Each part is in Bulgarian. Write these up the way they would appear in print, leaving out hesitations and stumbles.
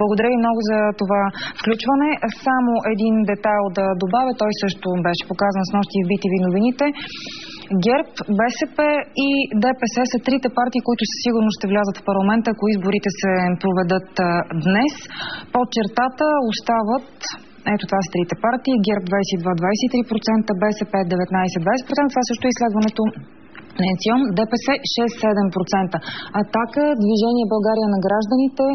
Благодаря ви много за това включване. Само един детайл да добавя, той също беше показан снощи в BTV новините. ГЕРБ, БСП и ДПС са трите партии, които със сигурност ще влязат в парламента, ако изборите се проведат днес. Под чертата остават, ето това са трите партии, ГЕРБ 22-23%, БСП 19-20%, това също е изследването ДПС 6-7%. Атака, Движение България на гражданите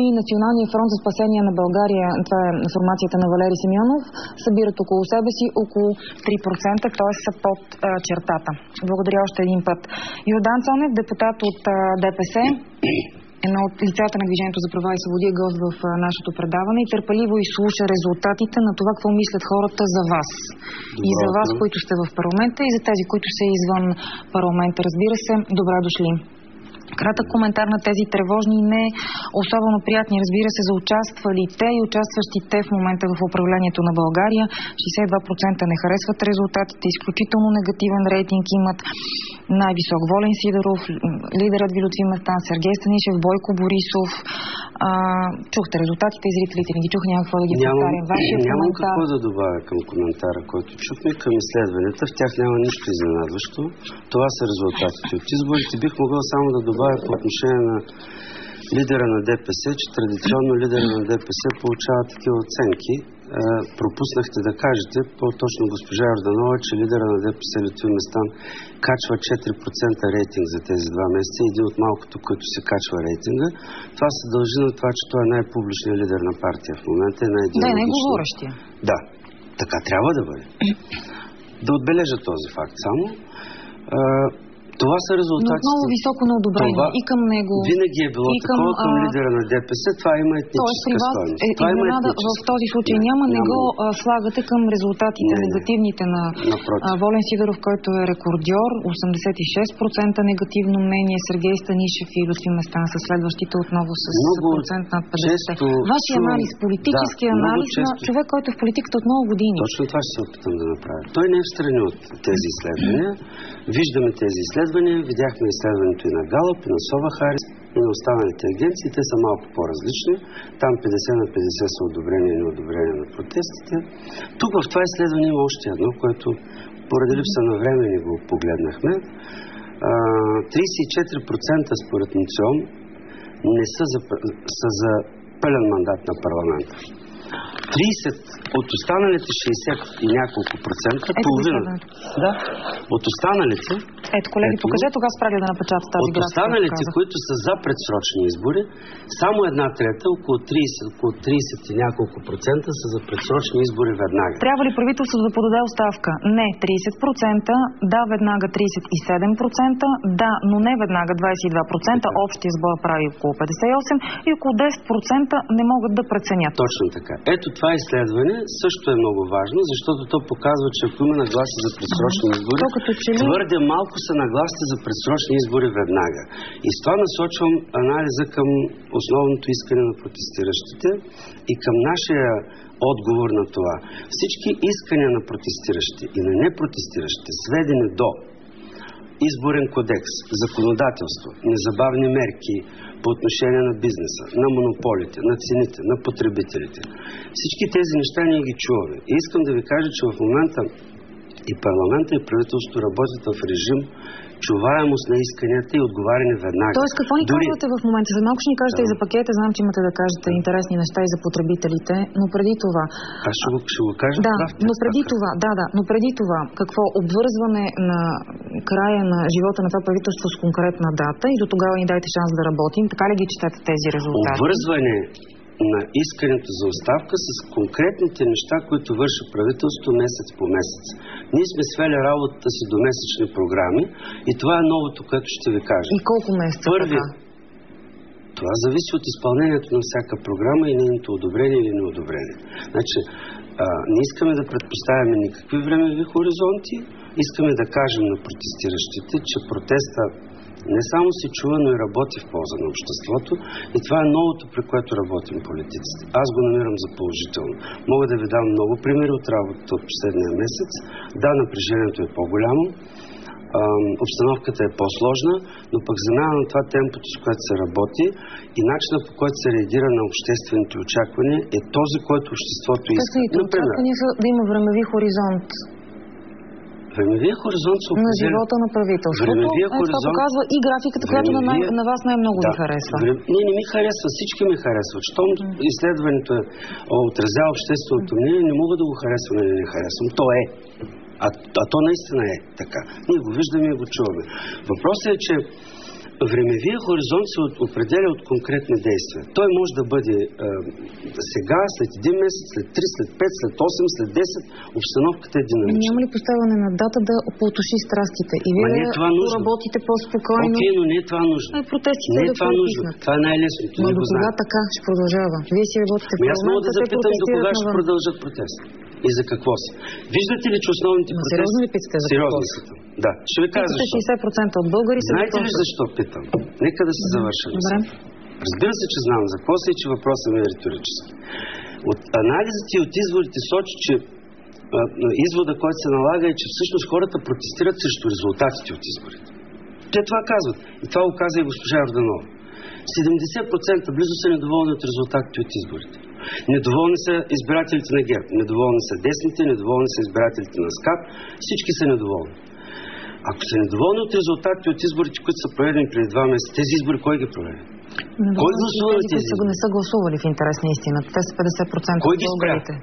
и Националния фронт за спасение на България, това е информацията на Валери Симеонов, събират около себе си около 3%, т.е. са под чертата. Благодаря още един път. Йордан Цонев, депутат от ДПС, едно от лицата на Движението за права и свободи, е гост в нашето предаване и търпеливо изслуша резултатите на това, какво мислят хората за вас. И за вас, които сте в парламента, и за тези, които са извън парламента. Разбира се, добре дошли. Кратък коментар на тези тревожни и не особено приятни, разбира се, за участвалите и участващите в момента в управлението на България. 62% не харесват резултатите, изключително негативен рейтинг имат. Най-висок Волен Сидеров, лидерът ви Лютви Местан, Сергей Станишев, Бойко Борисов. Чухте резултатите и зрителите не ги чуха, няма какво да ги повтарям. Нямам какво да добавя към коментара, който чухме, към изследванията. В тях няма нищо изненадващо. Това са резултатите от изборите. Бих могъл само да добавя по отношение на лидера на ДПС, че традиционно лидера на ДПС получава такива оценки. Пропуснахте да кажете, по-точно госпожа Йорданова, че лидера на ДПС Лютви Местан качва 4% рейтинг за тези 2 месеца. Един от малкото, който се качва рейтинга. Това се дължи на това, че той е най-публичният лидер на партия в момента. Да, най-говорещия. Да, така трябва да бъде. Да отбележа този факт само. Това са резултатите. Но много високо на одобрение това и към него. Винаги е било такова към лидера на ДПС. Това има етническа стойност. Това има в този случай няма. Не го слагате към резултатите негативните на Волен Сидеров, който е рекордьор. 86% негативно мнение. Сергей Станишев и Лютви Местан са следващите отново с процент над 50%. Вашия анализ, политически анализ на човек, който е в политиката от много години. Точно това ще се опитам да направя. Той не е встрани от тези изследвания. Виждаме тези изследвания, видяхме изследването и на Галъп, и на Сова Харис, и на останалите агенции. Те са малко по-различни. Там 50 на 50 са одобрение и неодобрение на протестите. Тук в това изследване има още едно, което поради липса на време не го погледнахме. 34% според НЦИОМ не са за пълен мандат на парламента. 30 от останалите 60 и няколко процента, половината. Да. От останалите... Ето, колеги, покажете, тогава спрали да напечата тази графика. От останалите, които са за предсрочни избори, само 1/3, около 30 и няколко процента са за предсрочни избори веднага. Трябва ли правителството да подаде оставка? Не 30%, да веднага 37%, да, но не веднага 22%, общия сбор прави около 58% и около 10% не могат да преценят. Точно така. Ето това изследване също е много важно, защото то показва, че ако има нагласи за предсрочни избори, твърде малко са нагласите за предсрочни избори веднага. И с това насочвам анализа към основното искане на протестиращите и към нашия отговор на това. Всички искания на протестиращите и на непротестиращите, сведени до изборен кодекс, законодателство, незабавни мерки по отношение на бизнеса, на монополите, на цените, на потребителите. Всички тези неща ние ги чуваме. И искам да ви кажа, че в момента и парламента, и правителството работят в режим чуваемост на исканията и отговаряне веднага. Тоест, какво ни казвате в момента? За малко ще ни кажете и за пакета, знам, че имате да кажете интересни неща и за потребителите, но преди това... Аз ще го кажа. Да, но преди това, какво обвързване на края на живота на това правителство с конкретна дата и до тогава ни дайте шанс да работим, така ли ги четете тези резултати? Обвързване на искането за оставка с конкретните неща, които върши правителството месец по месец. Ние сме свели работата си до месечни програми и това е новото, което ще ви кажа. И колко месеца така? Това зависи от изпълнението на всяка програма и нейното одобрение или неодобрение. Значи, не искаме да предпоставяме никакви времеви хоризонти, искаме да кажем на протестиращите, че протеста не само се чува, но и работи в полза на обществото. И това е новото, при което работим политиците. Аз го намирам за положително. Мога да ви дам много примери от работата от последния месец. Да, напрежението е по-голямо. обстановката е по-сложна, но пък замяна на това темпото, с което се работи и начинът, по който се реагира на обществените очаквания, е този, който обществото иска. Обществените очаквания са да има времеви хоризонт. Времевия хоризонт се на живота на правителството. Това показва и графиката, която на вас най-много ви харесва. Не ми харесва, всички ми харесват. Щом изследването отразява общественото мнение, не мога да го харесвам или не харесвам. То е. А то наистина е така. Ние го виждаме и го чуваме. Въпросът е, че времевия хоризонт се определя от конкретни действия. Той може да бъде сега, след 1 месец, след 3, след 5, след 8, след 10. Обстановката е динамична. Няма ли поставяне на дата да потуши страстите? И вие работите по-спокойно? Окей, но не е това нужно. Протестите не е това нужно. Това е най-лесното. Но до кога така ще продължава? Вие си работите в парламента, аз мога да запитам до кога ще продължат протести. И за какво си? Виждате ли, че основните протести... Сериозно ли питате за сериозно питам. Да. Ще ви кажа защо. 60% от българи са... Знаете ли защо питам? Нека да се завърша. Разбира се, че знам за какво си и че въпросът ми е риторически. От анализите и от изводите сочи, че извода, който се налага, е, че всъщност хората протестират срещу резултатите от изборите. Те това казват. И това го каза и госпожа Йорданова. 70% близо са недоволни от резултатите от изборите. Недоволни са избирателите на ГЕРБ, недоволни са десните, недоволни са избирателите на СКАТ. Всички са недоволни. Ако са недоволни от резултатите от изборите, които са проведени преди 2 месеца, тези избори кой ги проведе? Кой гласува на тези избори? Не са гласували в интерес на истината. Те са 50% кой от българите.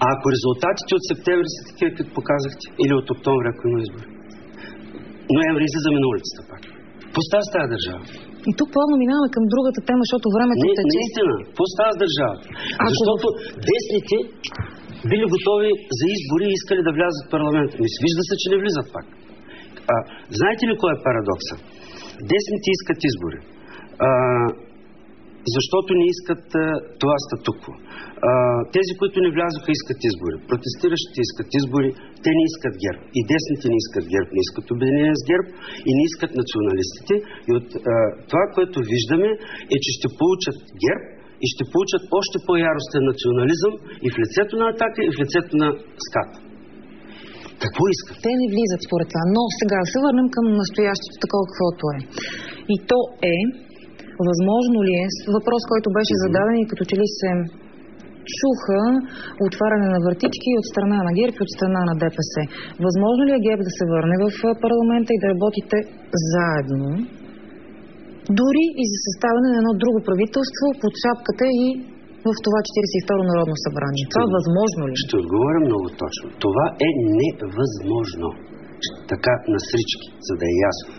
А ако резултатите от септември са такива, като показахте, или от октомври, ако има избори? Ноември излизаме на улицата пак. Какво става с тази държава? И тук плавно минаваме към другата тема, защото времето тече. Наистина. Какво става с държавата? Защото десните били готови за избори и искали да влязат в парламента. Вижда се, че не влизат пак. Знаете ли кой е парадокса? Десните искат избори. Защото не искат това статукво. Тези, които не влязоха, искат избори. Протестиращите искат избори, те не искат ГЕРБ. И десните не искат ГЕРБ, не искат обединение с ГЕРБ и не искат националистите. И от това, което виждаме, е, че ще получат ГЕРБ и ще получат още по-яростен национализъм и в лицето на Атака, и в лицето на СКАТ. Какво искат? Те не влизат според това. Но сега се върнем към настоящето, такова каквото е. И то е, възможно ли е, въпрос, който беше зададен и като че ли се чуха отваряне на вратички от страна на ГЕРБ и от страна на ДПС. Възможно ли е ГЕРБ да се върне в парламента и да работите заедно, дори и за съставяне на едно друго правителство под шапката и в това 42-ро Народно събрание? Това възможно ли? Ще отговоря много точно. Това е невъзможно. Така на всички, за да е ясно.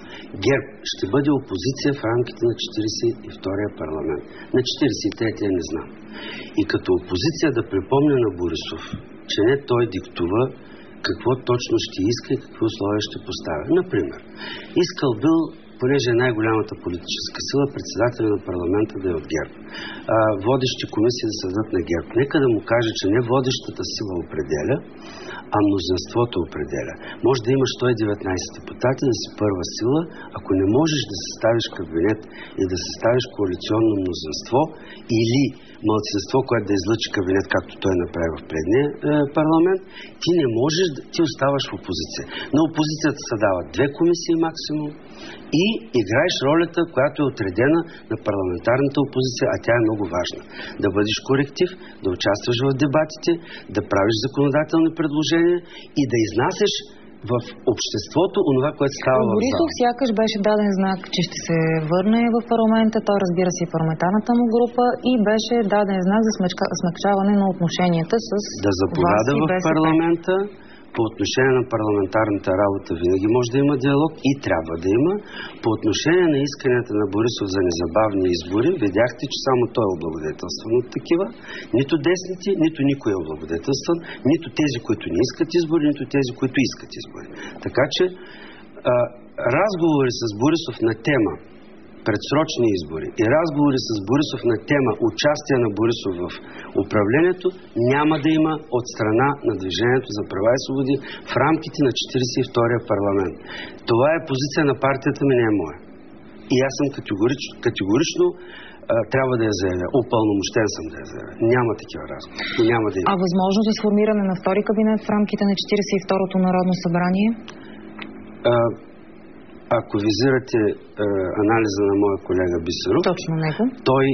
ГЕРБ ще бъде опозиция в рамките на 42-я парламент. На 43-я не знам. И като опозиция да припомня на Борисов, че не той диктува какво точно ще иска и какви условия ще поставя. Например, искал бил, понеже е най-голямата политическа сила, председателя на парламента да е от ГЕРБ. Водещи комисии да съдат на ГЕРБ. Нека да му каже, че не водещата сила определя, а мнозинството определя. Може да имаш 119 депутати, да си първа сила, ако не можеш да съставиш кабинет и да съставиш коалиционно мнозинство или малцинство, което да излъчи кабинет, както той направи в предния парламент, ти не можеш, ти оставаш в опозиция. На опозицията се дават 2 комисии максимум и играеш ролята, която е отредена на парламентарната опозиция, а тя е много важна. Да бъдеш коректив, да участваш в дебатите, да правиш законодателни предложения и да изнасяш в обществото онова, което става в залата. Борисов сякаш беше даден знак, че ще се върне в парламента. Той, разбира се, и парламентарната му група и беше даден знак за смекчаване на отношенията с да заповяда в парламента. По отношение на парламентарната работа винаги може да има диалог и трябва да има. По отношение на исканията на Борисов за незабавни избори, видяхте, че само той е облагодетелстван от такива. Нито десните, нито никой е облагодетелстван, нито тези, които не искат избори, нито тези, които искат избори. Така че разговори с Борисов на тема предсрочни избори и разговори с Борисов на тема участие на Борисов в управлението няма да има от страна на Движението за права и свободи в рамките на 42-я парламент. Това е позиция на партията ми, не е моя. И аз съм категорично трябва да я заявя. Упълномощен съм да я заявя. Няма такива разговори. Няма да има. А възможно за сформиране на втори кабинет в рамките на 42-то Народно събрание? ако визирате анализа на моя колега Бисеров, точно него, той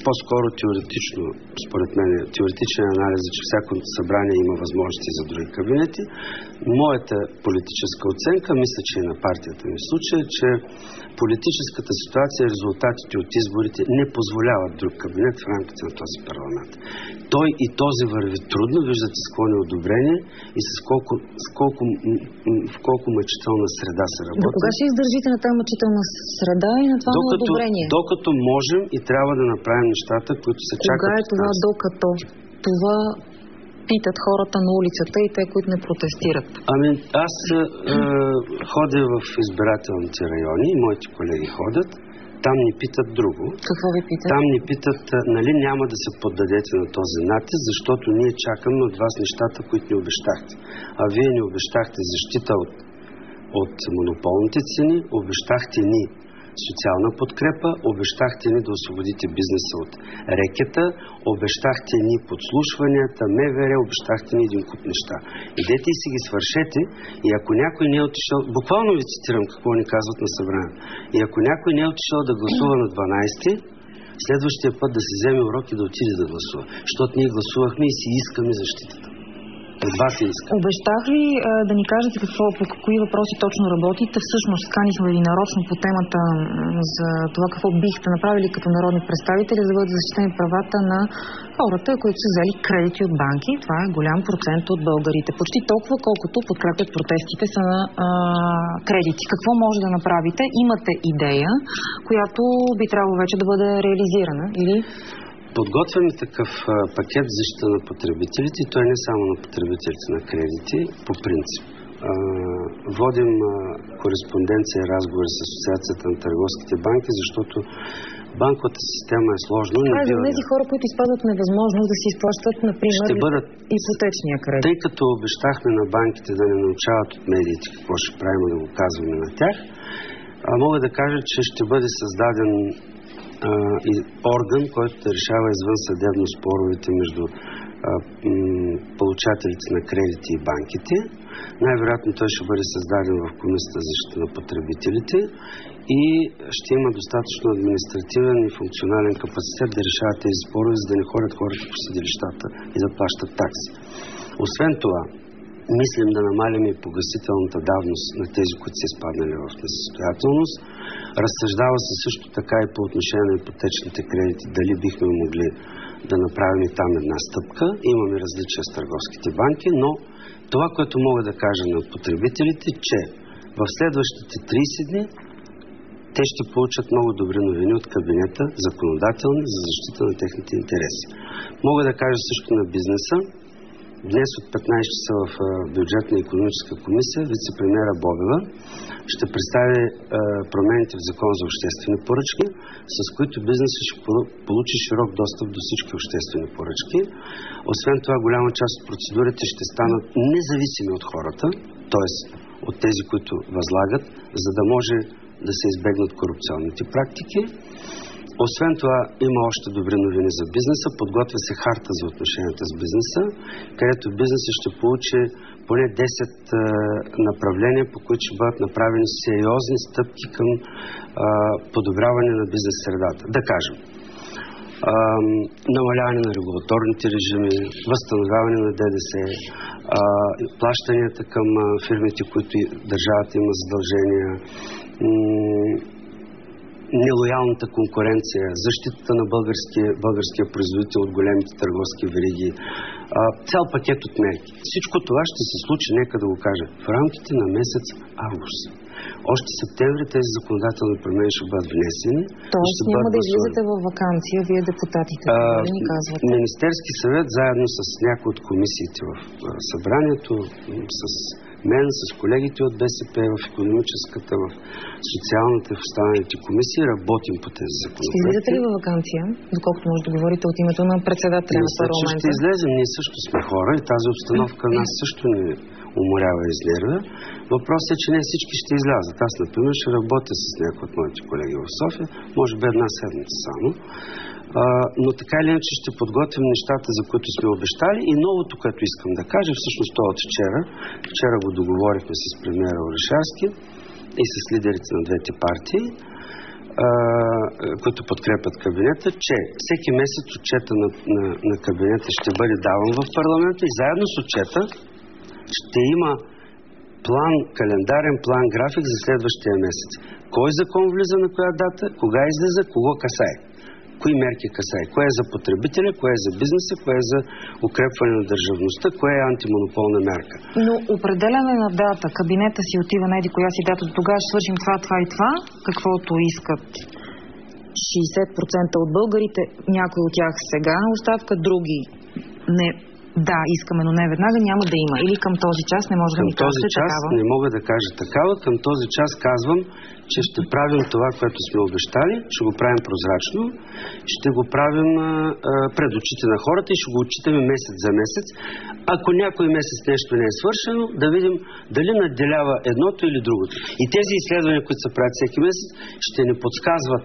по-скоро теоретично, според мен, теоретичен анализ, че всяко събрание има възможности за други кабинети. Моята политическа оценка, мисля, че и на партията ми в случая, че политическата ситуация, резултатите от изборите не позволяват друг кабинет в рамките на този парламент. Той и този върви трудно, виждате с какво неодобрение и в колко мъчителна среда се работи. До кога ще издържите на тази мъчителна среда и на това неодобрение? Докато можем и трябва да направим нещата, които се чакат. Кога е това докато? Това питат хората на улицата и те, които не протестират. Аз ходя в избирателните райони, моите колеги ходят. Там ни питат друго. Какво ви питат? Там ни питат, нали няма да се поддадете на този натиск, защото ние чакаме от вас нещата, които ни обещахте. А вие ни обещахте защита от монополните цени, обещахте ни социална подкрепа, обещахте ни да освободите бизнеса от рекета, обещахте ни подслушванията, МВР, обещахте ни един куп неща. Идете и си ги свършете и ако някой не е отишъл, буквално ви цитирам какво ни казват на събрание, и ако някой не е отишъл да гласува на 12-ти, следващия път да си вземе урок и да отиде да гласува. Защото ние гласувахме и си искаме защитата. Обещах ви да ни кажете по кои въпроси точно работите. Всъщност канихме ви нарочно по темата за това какво бихте направили като народни представители, за да бъдат защитени правата на хората, които са взели кредити от банки. Това е голям процент от българите. Почти толкова, колкото подкрепят протестите са на кредити. Какво може да направите? Имате идея, която би трябвало вече да бъде реализирана, или? Подготвяме такъв пакет за защита на потребителите, и той не само на потребителите на кредити, по принцип. Водим кореспонденция и разговори с Асоциацията на търговските банки, защото банковата система е сложна. За тези хора, които изпадат невъзможност да си изплащат, например, ипотечния кредит. Тъй като обещахме на банките да не научават от медиите какво ще правим, да го казваме на тях, мога да кажа, че ще бъде създаден орган, който да решава извън съдебно споровете между получателите на кредити и банките. Най-вероятно той ще бъде създаден в Комисията за защита на потребителите и ще има достатъчно административен и функционален капацитет да решава тези спорове, за да не ходят хората по съдилищата и да плащат такси. Освен това, мислим да намалим и погасителната давност на тези, които са изпаднали в несъстоятелност. Разсъждава се също така и по отношение на ипотечните кредити, дали бихме могли да направим и там една стъпка. Имаме различия с търговските банки, но това, което мога да кажа на потребителите, че в следващите 30 дни те ще получат много добри новини от кабинета, законодателни, за защита на техните интереси. Мога да кажа също на бизнеса. Днес от 15 часа в бюджетна и икономическа комисия вице-премиера Бобева ще представи промените в Закон за обществени поръчки, с които бизнесът ще получи широк достъп до всички обществени поръчки. Освен това, голяма част от процедурите ще станат независими от хората, т.е. от тези, които възлагат, за да може да се избегнат корупционните практики. Освен това, има още добри новини за бизнеса. Подготвя се харта за отношенията с бизнеса, където бизнесът ще получи поне 10 направления, по които ще бъдат направени сериозни стъпки към подобряване на бизнес средата. Да кажем, намаляване на регулаторните режими, възстановяване на ДДС, плащанията към фирмите, които държавата има задължения, нелоялната конкуренция, защитата на българския производител от големите търговски вериги, цял пакет от мерки. Всичко това ще се случи, нека да го кажа, в рамките на месец август. Още септември тези законодателни промени ще бъдат внесени. Тоест няма да излизате във ваканция, вие депутатите, да ни казвате? Министерски съвет, заедно с някои от комисиите в събранието, с мен, с колегите от БСП, в икономическата, в социалната и в останалите комисии работим по тези законопроекти. Ще излизате ли във ваканция, доколкото може да говорите от името на председателя на парламента? Ще излезем, ние също сме хора и тази обстановка нас също ни уморява и изнервя. Въпросът е, че не всички ще излязат. Аз, например, ще работя с някои от моите колеги в София, може би една седмица само. но така или иначе ще подготвим нещата, за които сме обещали. И новото, което искам да кажа, всъщност това от вчера. Вчера го договорихме с премиера Орешарски и с лидерите на двете партии, които подкрепят кабинета, че всеки месец отчета на кабинета ще бъде даван в парламента и заедно с отчета ще има план, календарен план, график за следващия месец. Кой закон влиза на коя дата, кога излиза, кого касае. Кои мерки касае. Кое е за потребителя, кое е за бизнеса, кое е за укрепване на държавността, кое е антимонополна мярка. Но определяне на дата, кабинета си отива на еди коя си дата, до тогава ще свършим това, това и това, каквото искат 60% от българите, някои от тях сега на оставка, други не. Да, искаме, но не веднага, няма да има. Или към този час не може да ми кажете такава? Към този час не мога да кажа такава. Към този час казвам, че ще правим това, което сме обещали, ще го правим прозрачно, ще го правим пред очите на хората и ще го отчитаме месец за месец. Ако някой месец нещо не е свършено, да видим дали надделява едното или другото. И тези изследвания, които се правят всеки месец, ще ни подсказват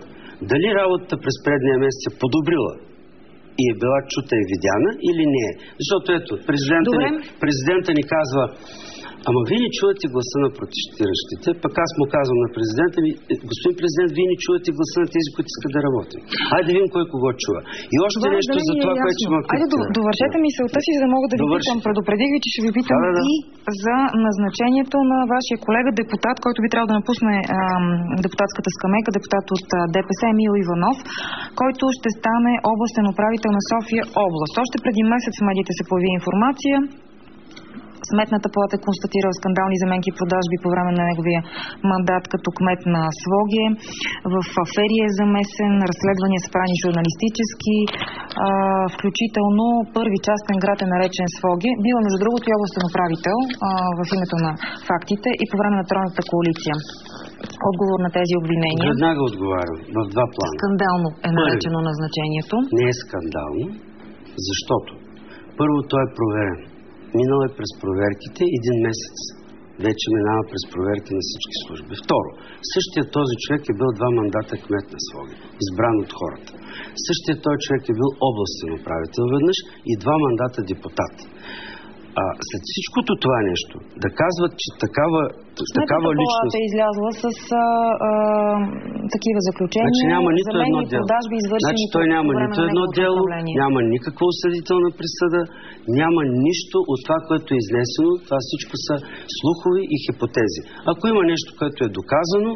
дали работата през предния месец е подобрила и е била чута и видяна или не е. Защото ето, президента ни казва: ама вие не чувате гласа на протестиращите. Пък аз му казвам на президента ми: господин президент, вие не чувате гласа на тези, които искат да работим. Айде да видим кой кого чува. И още нещо за това, което ще ме пита. Айде довършете мисълта си, за да мога да ви питам. Предупредих ви, че ще ви питам и за назначението на вашия колега депутат, който би трябвало да напусне депутатската скамейка, депутат от ДПС Емил Иванов, който ще стане областен управител на София област. Още преди месец в медиите се появи информация. Сметната палата е констатирала скандални заменки и продажби по време на неговия мандат като кмет на Своге. В афери е замесен, разследвания са правени журналистически, включително първи частен град е наречен Своге. Била, между другото, и областен управител в името на фактите и по време на Тройната коалиция. Отговор на тези обвинения. Веднага отговарям. В два плана. Скандално е наречено назначението. Не е скандално, защото първо той е проверен. Минал е през проверките един месец. Вече минава през проверки на всички служби. Второ, същия този човек е бил 2 мандата кмет на Своге, избран от хората. Същия този човек е бил областен управител веднъж и 2 мандата депутат. След всичкото това нещо, да казват, че такава личност... е излязла с такива заключения. Значи няма нито едно дело. Значи той няма нито едно дело, няма никаква осъдителна присъда, няма нищо от това, което е изнесено. Това всичко са слухови и хипотези. Ако има нещо, което е доказано,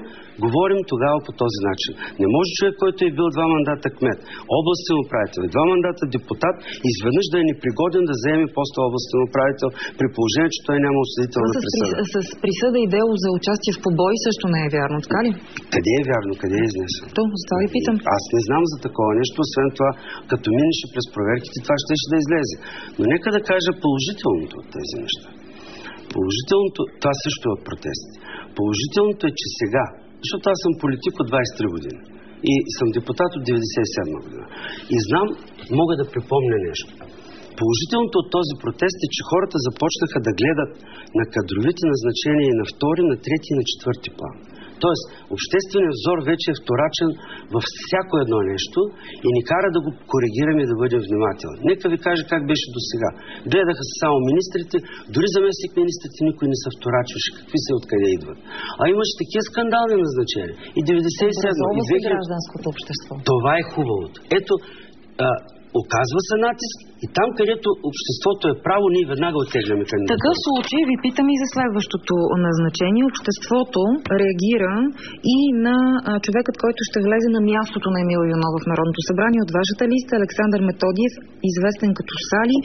говорим тогава по този начин. Не може човек, който е бил 2 мандата кмет, областен управител, 2 мандата депутат, изведнъж да е непригоден да заеме поста областен управител, при положение, че той няма осъдителна присъда. С присъда и дело за участие в побой също не е вярно, така ли? Къде е вярно? Къде е изнесено? За това ви питам. Аз не знам за такова нещо, освен това, като минеше през проверките, това ще излезе. Но нека да кажа положителното от тези неща. Положителното, това също е от протести. Положителното е, че сега, защото аз съм политик от 23 години и съм депутат от 97 година. И знам, мога да припомня нещо. Положителното от този протест е, че хората започнаха да гледат на кадровите назначения и на втори, на трети и на четвърти план. Тоест, общественият взор вече е вторачен във всяко едно нещо и ни кара да го коригираме и да бъдем внимателни. Нека ви кажа как беше до сега. Гледаха се само министрите, дори заместник министрите никой не се вторачваше какви са и откъде идват. А имаше такива скандални назначения. И 97 и гражданското общество. Това е хубавото. Ето, оказва се натиск и там, където обществото е право, ние веднага оттегляме кандидатура. В такъв случай ви питам и за следващото назначение. Обществото реагира и на човекът, който ще влезе на мястото на Емил Иванов в Народното събрание от вашата листа, Александър Методиев, известен като Сали.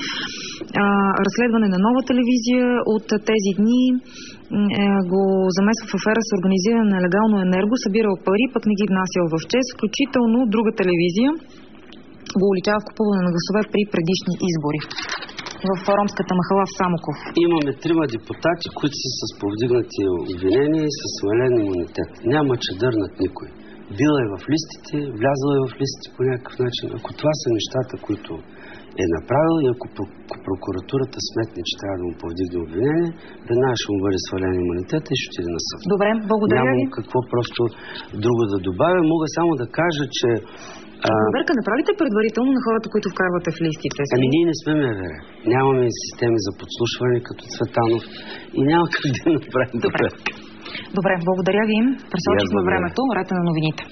Разследване на Нова телевизия от тези дни го замесва в афера с организиране на нелегално енерго, събирал пари, пък не ги внасял в ЧЕЗ, включително друга телевизия го уличава в купуване на гласове при предишни избори в ромската махала в Самоков. Имаме 3 депутати, които са с повдигнати обвинения и с свален имунитет. Няма че дърнат никой. Бил е в листите, влязъл е в листите по някакъв начин. Ако това са нещата, които е направил и ако прокуратурата сметне, че трябва да му повдигне обвинение, веднага ще му бъде свален имунитет и ще отиде на съд. Добре, благодаря ви. Нямам какво просто друго да добавя. Мога само да кажа, че Проверка направите предварително на хората, които вкарвате в листите си? Ами ние не сме МВР. Нямаме системи за подслушване като Цветанов и няма как да направим проверка. Добре, благодаря ви. Пресочихме времето. Ред на новините.